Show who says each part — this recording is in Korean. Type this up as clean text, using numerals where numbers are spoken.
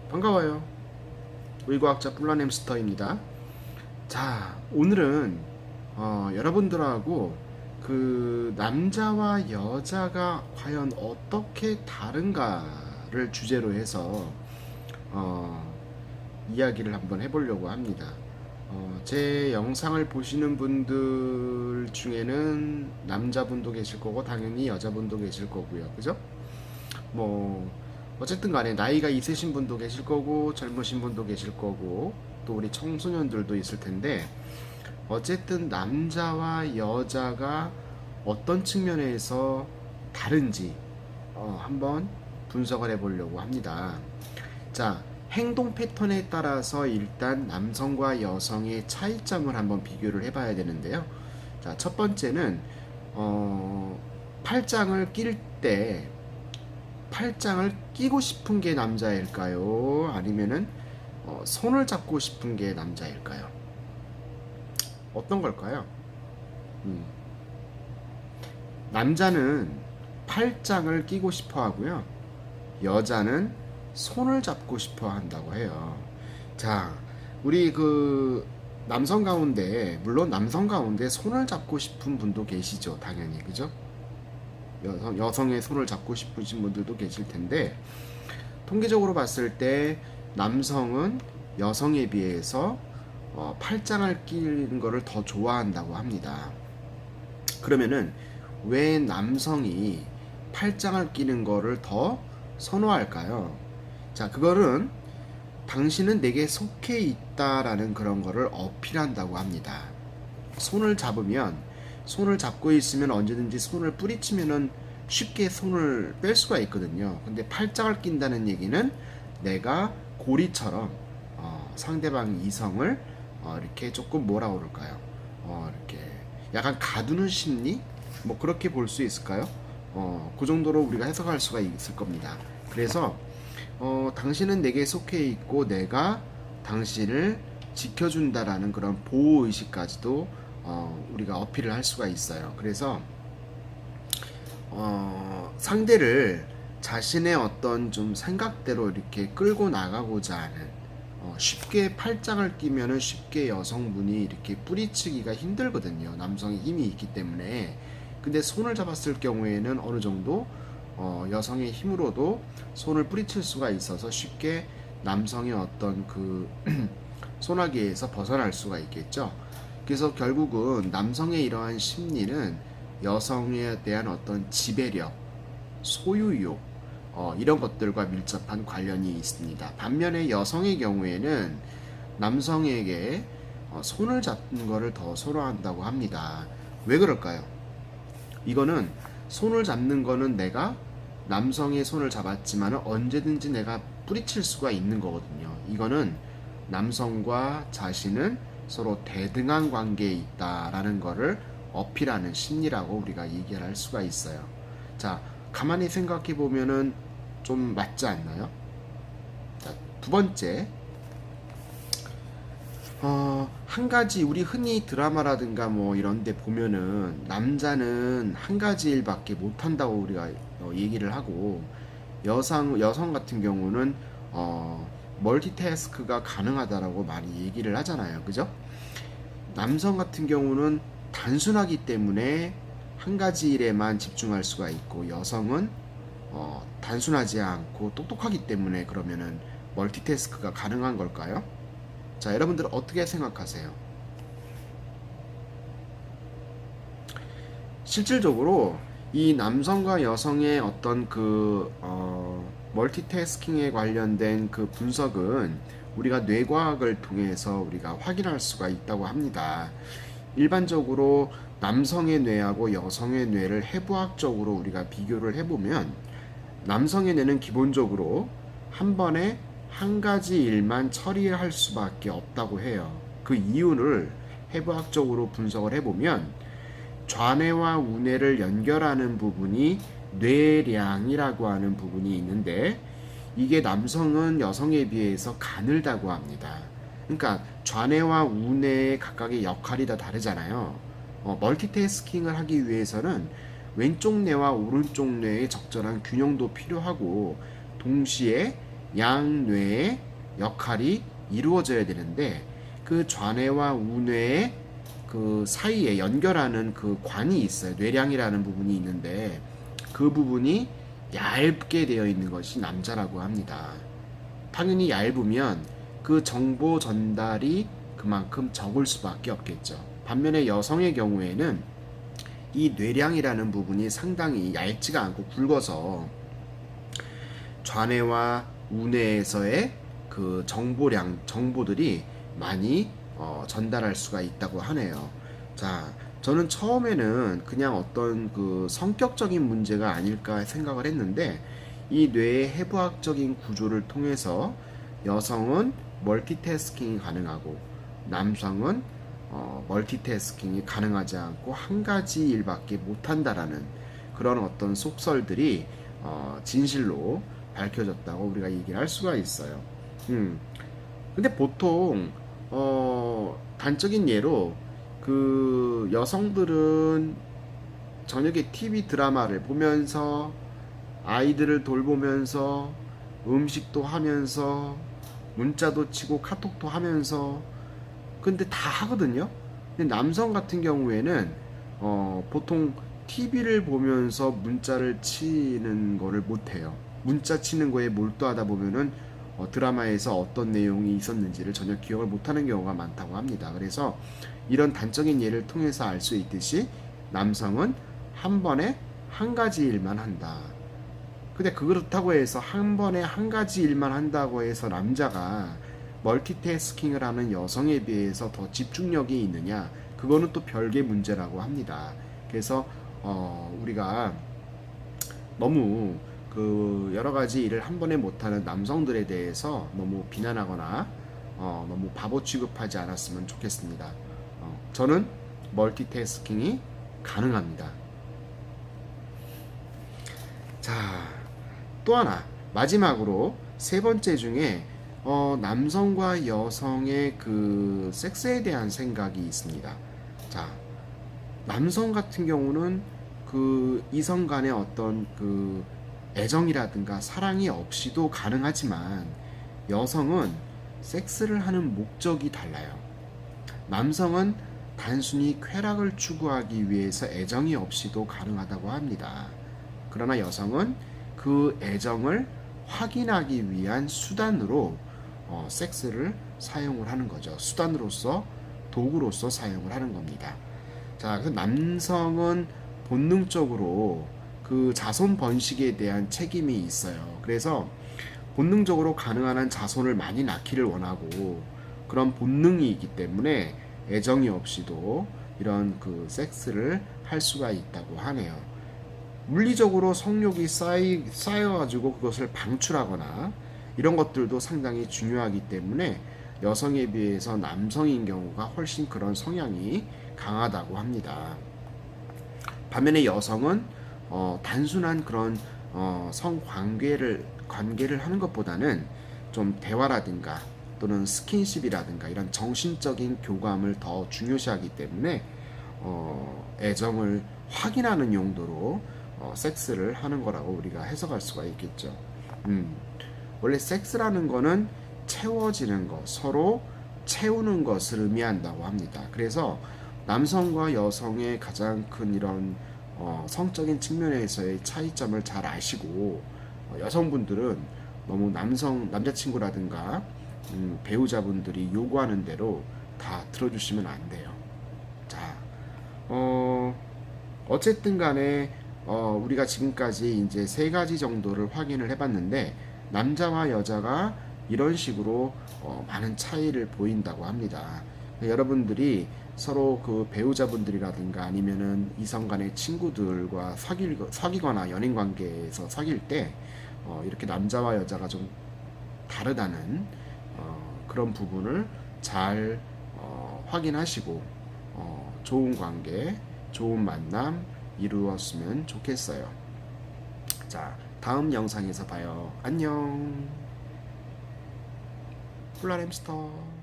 Speaker 1: 반가워요. 의과학자 플란햄스터입니다. 자, 오늘은 여러분들하고 그 남자와 여자가 과연 어떻게 다른가를 주제로 해서 어, 이야기를 한번 해보려고 합니다. 제 영상을 보시는 분들 중에는 남자분도 계실 거고 당연히 여자분도 계실 거고요. 그죠? 뭐 어쨌든 간에 나이가 있으신 분도 계실 거고 젊으신 분도 계실 거고 또 우리 청소년들도 있을 텐데 어쨌든 남자와 여자가 어떤 측면에서 다른지 한번 분석을 해보려고 합니다. 자, 행동 패턴에 따라서 일단 남성과 여성의 차이점을 한번 비교를 해봐야 되는데요. 자, 첫 번째는 팔짱을 낄 때 팔짱을 끼고 싶은 게 남자일까요? 아니면은 손을 잡고 싶은 게 남자일까요? 어떤 걸까요? 음, 남자는 팔짱을 끼고 싶어 하고요. 여자는 손을 잡고 싶어 한다고 해요. 자, 우리 그 남성 가운데, 물론 남성 가운데 손을 잡고 싶은 분도 계시죠. 당연히. 그죠? 여성의 손을 잡고 싶으신 분들도 계실 텐데, 통계적으로 봤을 때 남성은 여성에 비해서 팔짱을 끼는 거를 더 좋아한다고 합니다. 그러면은 왜 남성이 팔짱을 끼는 거를 더 선호할까요? 자, 그거는 당신은 내게 속해 있다라는 그런 거를 어필한다고 합니다. 손을 잡으면, 손을 잡고 있으면 언제든지 손을 뿌리치면은 쉽게 손을 뺄 수가 있거든요. 근데 팔짱을 낀다는 얘기는 내가 고리처럼 상대방 이성을 이렇게 조금 뭐라 그럴까요? 이렇게 약간 가두는 심리? 뭐 그렇게 볼 수 있을까요? 그 정도로 우리가 해석할 수가 있을 겁니다. 그래서 당신은 내게 속해 있고 내가 당신을 지켜준다라는 그런 보호 의식까지도 우리가 어필을 할 수가 있어요. 그래서 상대를 자신의 어떤 좀 생각대로 이렇게 끌고 나가고자 하는 쉽게 팔짱을 끼면은 쉽게 여성분이 이렇게 뿌리치기가 힘들거든요. 남성의 힘이 있기 때문에. 근데 손을 잡았을 경우에는 어느 정도 여성의 힘으로도 손을 뿌리칠 수가 있어서 쉽게 남성의 어떤 그 소나기에서 벗어날 수가 있겠죠. 그래서 결국은 남성의 이러한 심리는 여성에 대한 어떤 지배력, 소유욕, 이런 것들과 밀접한 관련이 있습니다. 반면에 여성의 경우에는 남성에게 손을 잡는 것을 더 선호한다고 합니다. 왜 그럴까요? 이거는 손을 잡는 거는 내가 남성의 손을 잡았지만 언제든지 내가 뿌리칠 수가 있는 거거든요. 이거는 남성과 자신은 서로 대등한 관계에 있다라는 거를 어필하는 심리라고 우리가 얘기를 할 수가 있어요. 자, 가만히 생각해 보면은 좀 맞지 않나요? 자, 두 번째, 한 가지 우리 흔히 드라마라든가 뭐 이런 데 보면은 남자는 한 가지 일밖에 못 한다고 우리가 얘기를 하고 여성 같은 경우는 멀티태스크가 가능하다라고 많이 얘기를 하잖아요. 그죠? 남성 같은 경우는 단순하기 때문에 한 가지 일에만 집중할 수가 있고 여성은 단순하지 않고 똑똑하기 때문에 그러면은 멀티태스크가 가능한 걸까요? 자, 여러분들은 어떻게 생각하세요? 실질적으로 이 남성과 여성의 어떤 그 멀티태스킹에 관련된 그 분석은 우리가 뇌과학을 통해서 우리가 확인할 수가 있다고 합니다. 일반적으로 남성의 뇌하고 여성의 뇌를 해부학적으로 우리가 비교를 해보면 남성의 뇌는 기본적으로 한 번에 한 가지 일만 처리할 수밖에 없다고 해요. 그 이유를 해부학적으로 분석을 해보면 좌뇌와 우뇌를 연결하는 부분이 뇌량이라고 하는 부분이 있는데 이게 남성은 여성에 비해서 가늘다고 합니다. 그러니까 좌뇌와 우뇌의 각각의 역할이 다 다르잖아요. 멀티태스킹을 하기 위해서는 왼쪽 뇌와 오른쪽 뇌의 적절한 균형도 필요하고 동시에 양뇌의 역할이 이루어져야 되는데 그 좌뇌와 우뇌의 그 사이에 연결하는 그 관이 있어요. 뇌량이라는 부분이 있는데 그 부분이 얇게 되어 있는 것이 남자라고 합니다. 당연히 얇으면 그 정보 전달이 그만큼 적을 수밖에 없겠죠. 반면에 여성의 경우에는 이 뇌량이라는 부분이 상당히 얇지가 않고 굵어서 좌뇌와 우뇌에서의 그 정보들이 많이 전달할 수가 있다고 하네요. 자, 저는 처음에는 그냥 어떤 그 성격적인 문제가 아닐까 생각을 했는데 이 뇌의 해부학적인 구조를 통해서 여성은 멀티태스킹이 가능하고 남성은 멀티태스킹이 가능하지 않고 한 가지 일밖에 못한다라는 그런 어떤 속설들이 진실로 밝혀졌다고 우리가 얘기를 할 수가 있어요. 근데 보통 단적인 예로 그 여성들은 저녁에 TV 드라마를 보면서 아이들을 돌보면서 음식도 하면서 문자도 치고 카톡도 하면서 근데 다 하거든요. 근데 남성 같은 경우에는 보통 TV를 보면서 문자를 치는 거를 못해요. 문자 치는 거에 몰두하다 보면은 드라마에서 어떤 내용이 있었는지를 전혀 기억을 못하는 경우가 많다고 합니다. 그래서 이런 단적인 예를 통해서 알 수 있듯이 남성은 한 번에 한 가지 일만 한다. 근데 그렇다고 해서 한 번에 한 가지 일만 한다고 해서 남자가 멀티태스킹을 하는 여성에 비해서 더 집중력이 있느냐? 그거는 또 별개 문제라고 합니다. 그래서 우리가 너무 그 여러 가지 일을 한 번에 못하는 남성들에 대해서 너무 비난하거나 너무 바보 취급하지 않았으면 좋겠습니다. 저는 멀티태스킹이 가능합니다. 자, 또 하나 마지막으로 세 번째 중에 남성과 여성의 그 섹스에 대한 생각이 있습니다. 자, 남성 같은 경우는 그 이성 간의 어떤 그 애정이라든가 사랑이 없이도 가능하지만 여성은 섹스를 하는 목적이 달라요. 남성은 단순히 쾌락을 추구하기 위해서 애정이 없이도 가능하다고 합니다. 그러나 여성은 그 애정을 확인하기 위한 수단으로 섹스를 사용을 하는 거죠. 수단으로서 도구로서 사용을 하는 겁니다. 자, 그 남성은 본능적으로 그 자손 번식에 대한 책임이 있어요. 그래서 본능적으로 가능한 한 자손을 많이 낳기를 원하고 그런 본능이 있기 때문에 애정이 없이도 이런 그 섹스를 할 수가 있다고 하네요. 물리적으로 성욕이 쌓여가지고 그것을 방출하거나 이런 것들도 상당히 중요하기 때문에 여성에 비해서 남성인 경우가 훨씬 그런 성향이 강하다고 합니다. 반면에 여성은 단순한 그런 성관계를 하는 것보다는 좀 대화라든가 또는 스킨십이라든가 이런 정신적인 교감을 더 중요시하기 때문에 애정을 확인하는 용도로 섹스를 하는 거라고 우리가 해석할 수가 있겠죠. 원래 섹스라는 거는 채워지는 것, 서로 채우는 것을 의미한다고 합니다. 그래서 남성과 여성의 가장 큰 이런 성적인 측면에서의 차이점을 잘 아시고 여성분들은 너무 남자친구라든가 배우자분들이 요구하는 대로 다 들어주시면 안 돼요. 자, 어쨌든 간에 우리가 지금까지 이제 세 가지 정도를 확인을 해봤는데 남자와 여자가 이런 식으로 많은 차이를 보인다고 합니다. 여러분들이 서로 그 배우자분들이라든가 아니면은 이성 간의 친구들과 사귀거나 연인 관계에서 사귈 때 이렇게 남자와 여자가 좀 다르다는 그런 부분을 잘 확인하시고 좋은 관계, 좋은 만남 이루었으면 좋겠어요. 자, 다음 영상에서 봐요. 안녕. 폴라램스터.